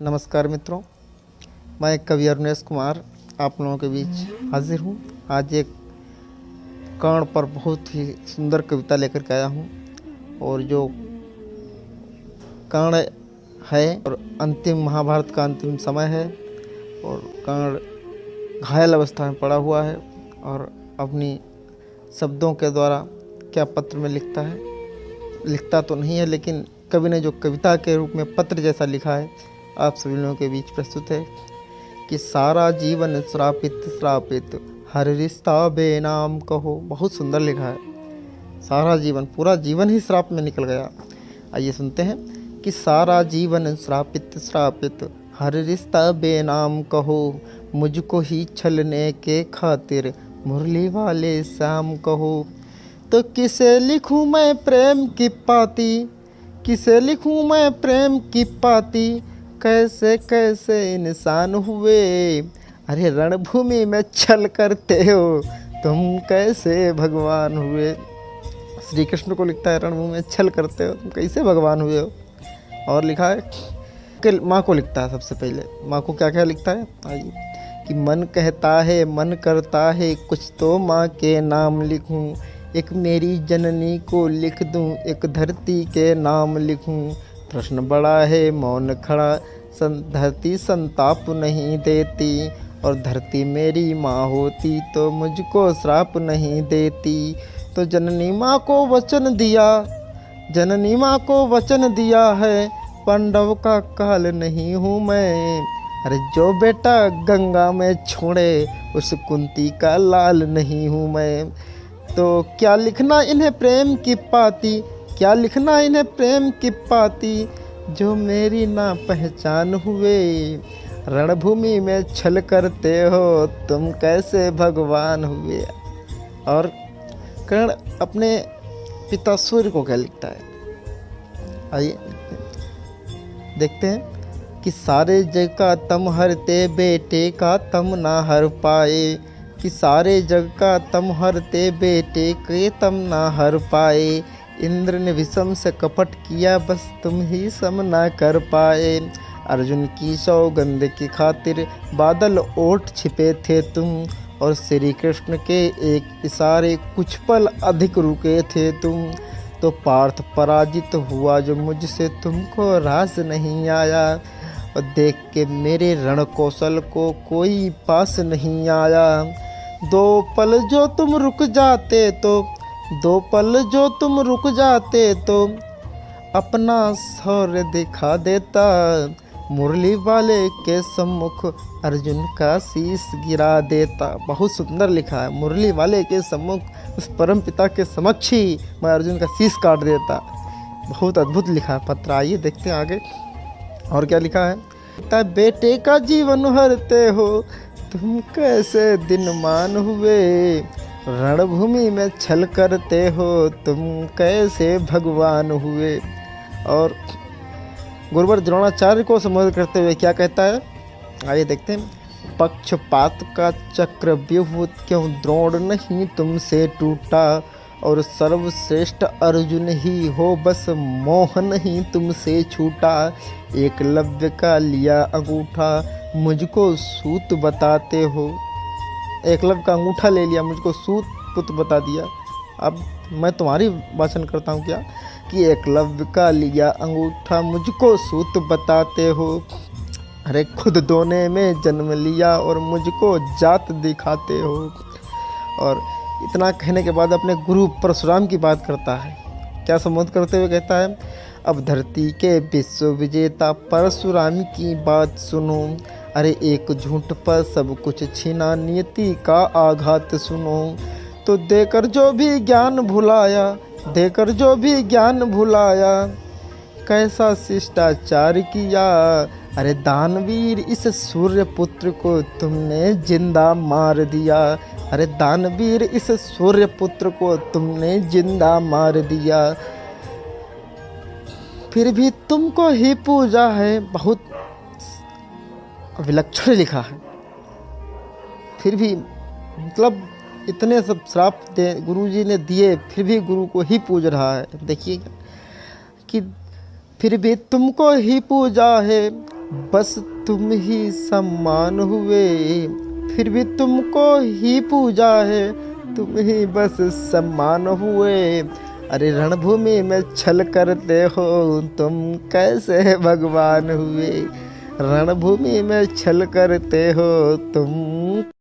नमस्कार मित्रों, मैं कवि अरुणेश कुमार आप लोगों के बीच हाजिर हूँ। आज एक कर्ण पर बहुत ही सुंदर कविता लेकर के आया हूँ। और जो कर्ण है और अंतिम महाभारत का अंतिम समय है और कर्ण घायल अवस्था में पड़ा हुआ है और अपनी शब्दों के द्वारा क्या पत्र में लिखता तो नहीं है, लेकिन कवि ने जो कविता के रूप में पत्र जैसा लिखा है आप सभी लोगों के बीच प्रस्तुत है कि सारा जीवन श्रापित हर रिश्ता बेनाम कहो। बहुत सुंदर लिखा है। सारा जीवन, पूरा जीवन ही श्राप में निकल गया। आइए सुनते हैं कि सारा जीवन श्रापित हर रिश्ता बेनाम कहो, मुझको ही छलने के खातिर मुरली वाले शाम कहो। तो किसे लिखूं मैं प्रेम की पाती, किसे लिखूं मैं प्रेम की पाती, कैसे कैसे इंसान हुए। अरे रणभूमि में छल करते हो तुम, कैसे भगवान हुए। श्री कृष्ण को लिखता है रणभूमि में छल करते हो तुम, कैसे भगवान हुए हो। और लिखा है कि माँ को लिखता है। सबसे पहले माँ को क्या क्या लिखता है आइए कि मन कहता है मन करता है कुछ तो माँ के नाम लिखूं, एक मेरी जननी को लिख दूं, एक धरती के नाम लिखूं। प्रश्न बड़ा है मौन खड़ा, धरती संताप नहीं देती, और धरती मेरी माँ होती तो मुझको श्राप नहीं देती। तो जननी माँ को वचन दिया, जननी माँ को वचन दिया है, पांडव का काल नहीं हूँ मैं। अरे जो बेटा गंगा में छोड़े उस कुंती का लाल नहीं हूँ मैं। तो क्या लिखना इन्हें प्रेम की पाती, क्या लिखना इन्हें प्रेम की पाती, जो मेरी ना पहचान हुए। रणभूमि में छल करते हो तुम, कैसे भगवान हुए। और कर्ण अपने पिता सूर्य को क्या लिखता है आइए देखते हैं कि सारे जग का तम हरते, बेटे का तम ना हर पाए, कि सारे जग का तम हरते, बेटे के तम ना हर पाए। इंद्र ने विषम से कपट किया, बस तुम ही सम ना कर पाए। अर्जुन की सौगंध की खातिर बादल ओट छिपे थे तुम, और श्री कृष्ण के एक इशारे कुछ पल अधिक रुके थे तुम। तो पार्थ पराजित हुआ जो मुझसे, तुमको रास नहीं आया, और देख के मेरे रण कौशल को कोई पास नहीं आया। दो पल जो तुम रुक जाते तो, दो पल जो तुम रुक जाते तो, अपना शौर्य दिखा देता, मुरली वाले के सम्मुख अर्जुन का शीश गिरा देता। बहुत सुंदर लिखा है। मुरली वाले के सम्मुख उस परम पिता के समक्ष ही मैं अर्जुन का शीश काट देता। बहुत अद्भुत लिखा है पत्र। आइए देखते हैं आगे और क्या लिखा है। बेटे का जीवन हरते हो तुम, कैसे दिन मान हुए। रणभूमि में छल करते हो तुम, कैसे भगवान हुए। और गुरुवर द्रोणाचार्य को संबोधित करते हुए क्या कहता है आइए देखते हैं। पक्षपात का चक्र व्यूह क्यों द्रोण नहीं तुमसे टूटा, और सर्वश्रेष्ठ अर्जुन ही हो बस मोह नहीं तुमसे छूटा। एकलव्य का लिया अंगूठा मुझको सूत बताते हो, एकलव्य का अंगूठा ले लिया मुझको सूत पुत बता दिया। अब मैं तुम्हारी वाचन करता हूँ क्या कि एकलव्य का लिया अंगूठा मुझको सूत बताते हो। अरे खुद दोने में जन्म लिया और मुझको जात दिखाते हो। और इतना कहने के बाद अपने गुरु परशुराम की बात करता है। क्या संबोधित करते हुए कहता है। अब धरती के विश्व विजेता परशुराम की बात सुनो, अरे एक झूठ पर सब कुछ छीना, नियति का आघात सुनो। तो देकर जो भी ज्ञान भुलाया, देकर जो भी ज्ञान भुलाया, कैसा शिष्टाचार किया। अरे दानवीर इस सूर्य पुत्र को तुमने जिंदा मार दिया, अरे दानवीर इस सूर्य पुत्र को तुमने जिंदा मार दिया। फिर भी तुमको ही पूजा है। बहुत विलक्षण लिखा है। फिर भी मतलब इतने सब श्राप गुरुजी ने दिए, फिर भी गुरु को ही पूज रहा है। देखिए कि फिर भी तुमको ही पूजा है, बस तुम ही सम्मान हुए, फिर भी तुमको ही पूजा है, तुम ही बस सम्मान हुए। अरे रणभूमि में छल करते हो, तुम कैसे भगवान हुए। रणभूमि में छल करते हो तुम।